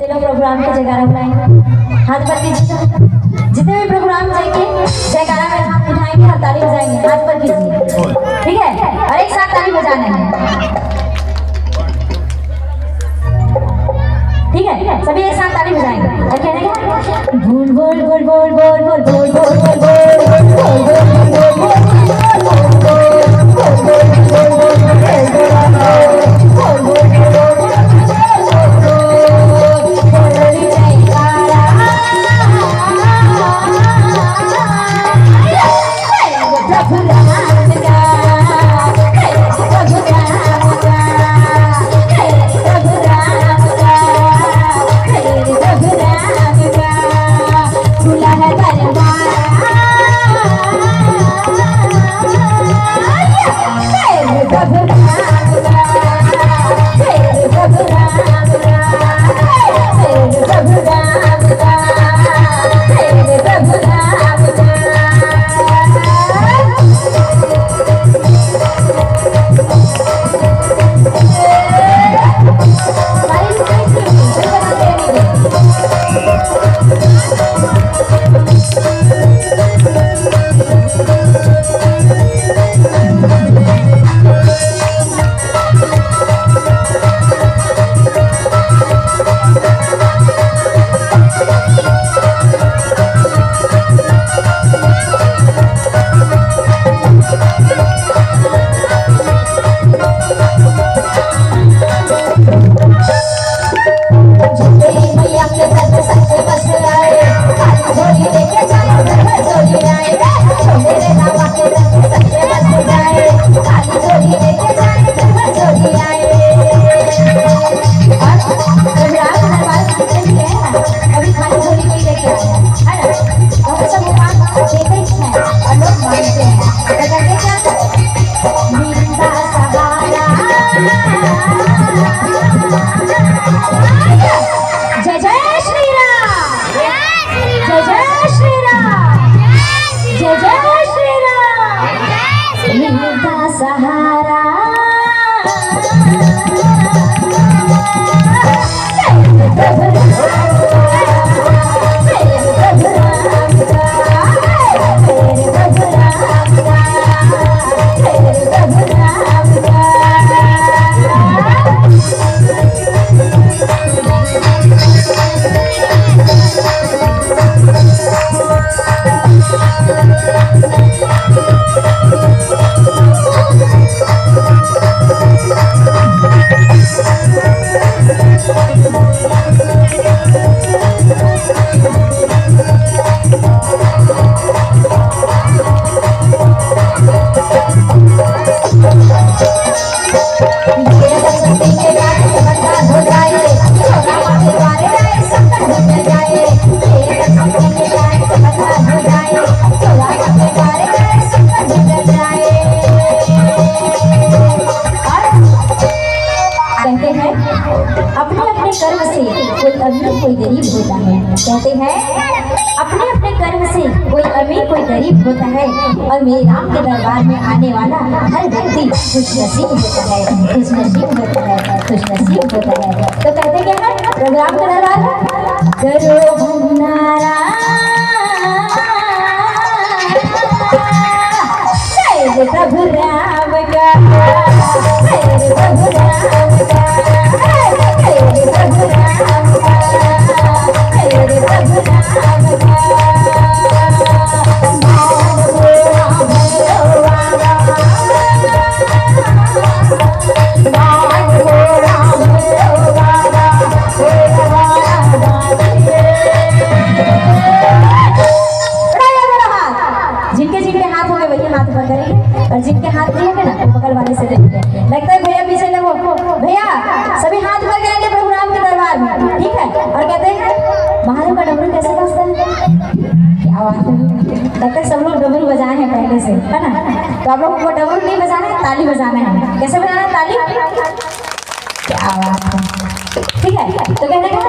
तेरा प्रोग्राम के जयकारा बुलाएंगे, हाथ पर कीजिए। जितने भी प्रोग्राम जाएंगे जयकारा में हाथ उठाएंगे और ताली बजाएंगे, हाथ पर कीजिए, ठीक है? और एक साथ ताली बजाना है, ठीक है? सभी एक साथ ताली बजाएंगे और कहना है बोल बोल बोल बोल बोल बोल बोल बोल बोल कोई गरीब होता है। कहते हैं अपने अपने कर्म से कोई अमीर कोई गरीब होता है और मेरे राम के दरबार में आने वाला हर व्यक्ति खुशनसीब होता है, खुशनसीब होता है, खुशनसीब होता है। तो कहते क्या है प्रोग्राम का दरबार करो भंडारा प्रभु राम का, प्रभु राम का, प्रभु राम का, जिनके जिनके हाथ होंगे वही हाथ ऊपर करेंगे और जिनके हाथ नहीं होंगे ना पकड़ वाले से देंगे। लगता है भैया पीछे लगो, भैया सभी हाथ ऊपर करेंगे प्रभु राम के दरबार में, ठीक है? और कहते हैं महादेव का डमरू कैसे बजता है? क्या बात है, लगता है सब लोग डमरू बजाए हैं पहले से, है ना? तो आप लोगों को डमरू नहीं बजाना है, ताली बजाना है। कैसे बजाना है ताली? क्या बात है, ठीक है? तो कहते हैं